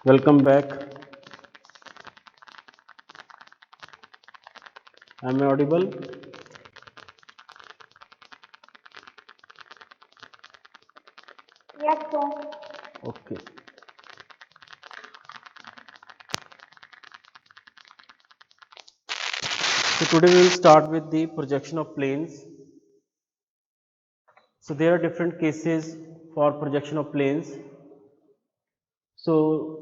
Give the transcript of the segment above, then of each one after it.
Welcome back. Am I audible? Yes, sir. Okay. So today we will start with the projection of planes. So there are different cases for projection of planes. So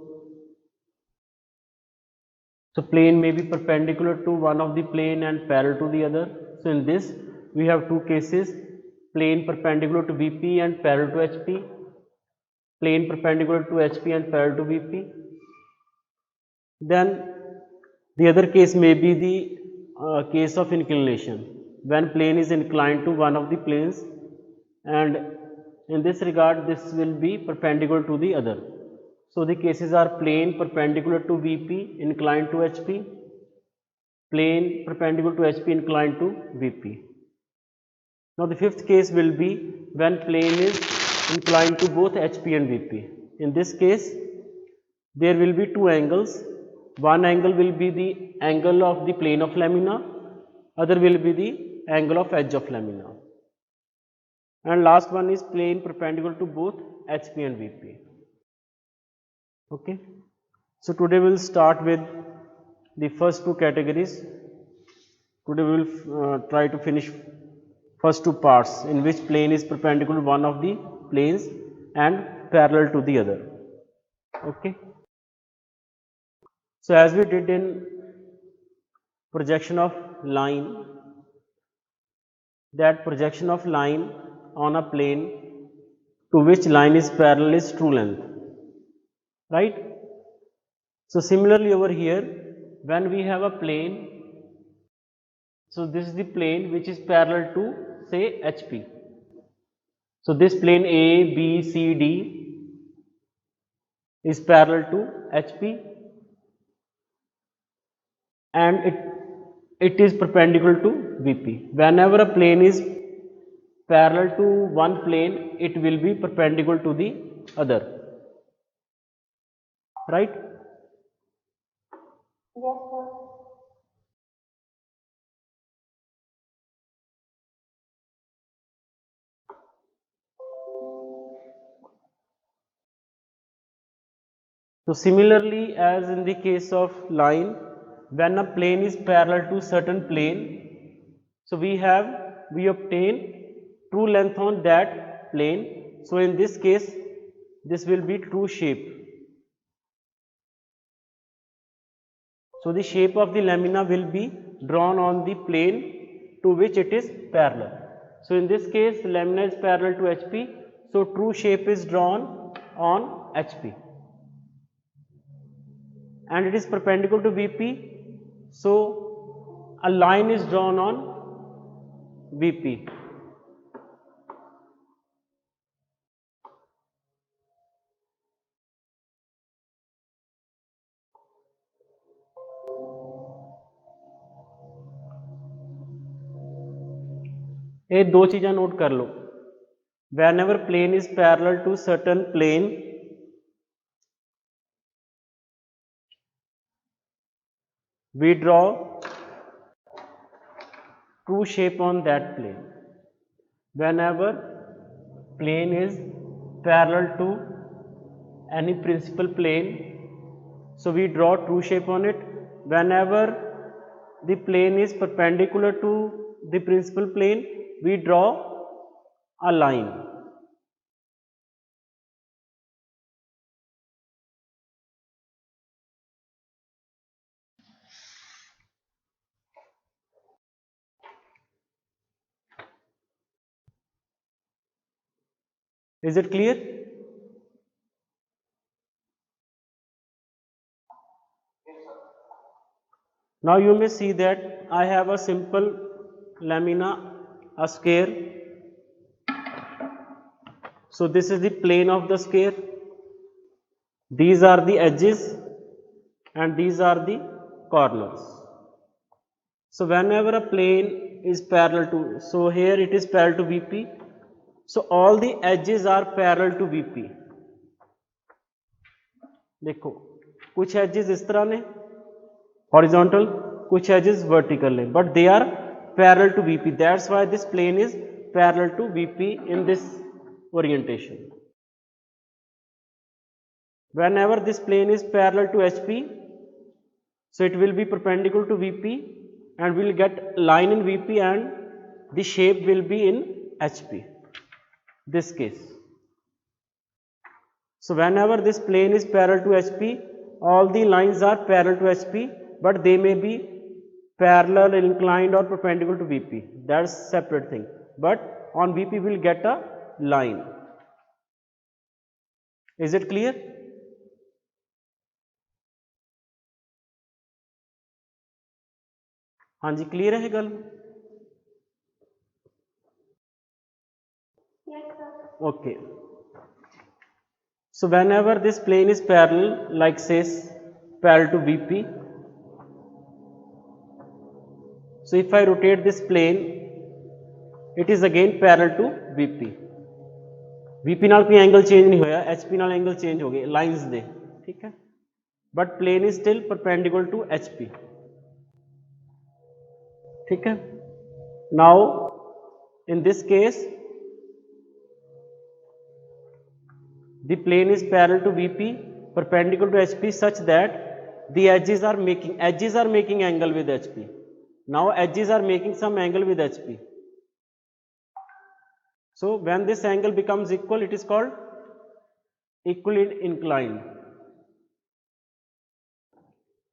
plane may be perpendicular to one of the plane and parallel to the other. So in this we have two cases: plane perpendicular to VP and parallel to HP, plane perpendicular to HP and parallel to VP. Then the other case may be the case of inclination, when plane is inclined to one of the planes, and in this regard this will be perpendicular to the other. So the cases are plane perpendicular to VP inclined to HP, plane perpendicular to HP inclined to VP. Now the fifth case will be when plane is inclined to both HP and VP. In this case there will be two angles. One angle will be the angle of the plane of lamina, other will be the angle of edge of lamina, and last one is plane perpendicular to both HP and VP. Okay, so today we will start with the first two categories. Today we will try to finish first two parts in which plane is perpendicular to one of the planes and parallel to the other. Okay, so as we did in projection of line, that projection of line on a plane to which line is parallel is true length, right? So similarly over here, when we have a plane, so this is the plane which is parallel to say HP. So this plane A, B, C, D is parallel to HP, and it is perpendicular to VP. Whenever a plane is parallel to one plane, it will be perpendicular to the other, right? Yes, sir. So similarly, as in the case of line, when a plane is parallel to certain plane, so we obtain true length on that plane. So in this case, this will be true shape. So the shape of the lamina will be drawn on the plane to which it is parallel. So in this case, lamina is parallel to HP, so true shape is drawn on HP, and it is perpendicular to VP, so a line is drawn on VP. ये दो चीज़ें note कर लो. Whenever plane is parallel to certain plane, we draw true shape on that plane. Whenever plane is parallel to any principal plane, so we draw true shape on it. Whenever the plane is perpendicular to the principal plane, we draw a line. Is it clear? Now you may see that I have a simple lamina, a sphere. So this is the plane of the sphere. These are the edges and these are the corners. So whenever a plane is parallel to, so here it is parallel to VP. So all the edges are parallel to VP. देखो कुछ edges इस तरह ने horizontal, कुछ edges vertical ने, but they are parallel to VP, that's why this plane is parallel to VP in this orientation. Whenever this plane is parallel to HP, so it will be perpendicular to VP and we will get line in VP and the shape will be in HP, this case. So whenever this plane is parallel to HP, all the lines are parallel to HP, but they may be parallel, inclined or perpendicular to VP. That's separate thing. But on VP we will get a line. Is it clear? हाँ जी, clear है गल? Okay. So whenever this plane is parallel, like says parallel to VP, so if I rotate this plane, it is again parallel to VP. VP नाल कोई angle change नहीं होया, HP नाल angle change हो गए lines दे, ठीक है, but plane is still perpendicular to HP. ठीक है. Now in this case the plane is parallel to VP, perpendicular to HP such that the edges are making angle with HP. Now edges are making some angle with HP. So when this angle becomes equal, it is called equally inclined.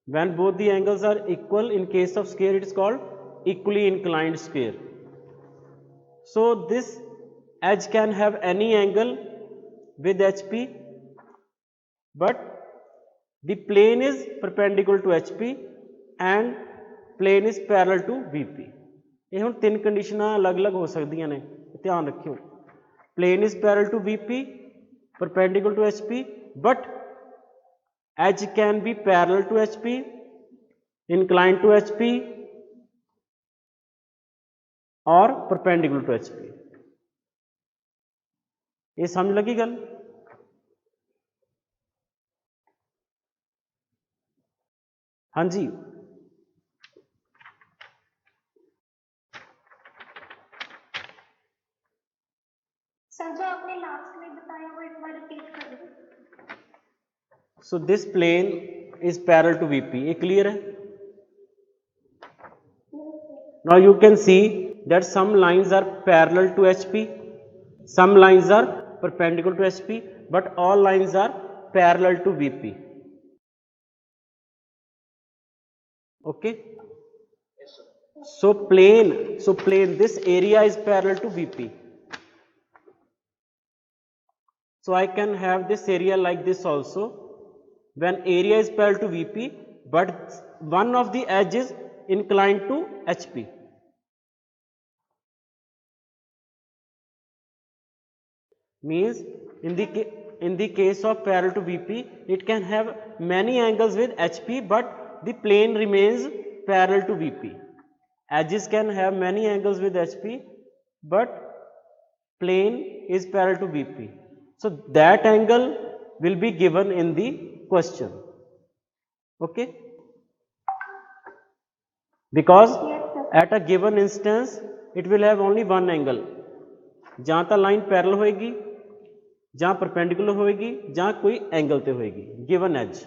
When both the angles are equal in case of square, it is called equally inclined square. So this edge can have any angle with HP, but the plane is perpendicular to HP and plane is parallel to VP. ये हम तीन condition अलग अलग हो सकती ने, ध्यान रखियो. Plane is parallel to VP, perpendicular to HP, but edge can be parallel to HP, inclined to HP और perpendicular to HP. ये समझ लगी गल? हाँ जी. सर जो आपने लास्ट में बताया वो एक बार रिपीट कर दो. So this plane is parallel to VP. ये क्लियर है? Now you can see that some lines are parallel to HP, some lines are perpendicular to HP, but all lines are parallel to VP. Okay. So plane, this area is parallel to VP. So I can have this area like this also. When area is parallel to VP, but one of the edges inclined to HP. Means in the case of parallel to VP, it can have many angles with HP, but the plane remains parallel to VP. Edges can have many angles with HP, but plane is parallel to VP. So that angle will be given in the question. Okay. Because at a given instance it will have only one angle. जहाँ तक line parallel होएगी, जहाँ perpendicular होएगी, जहाँ कोई angle ते होएगी, given as.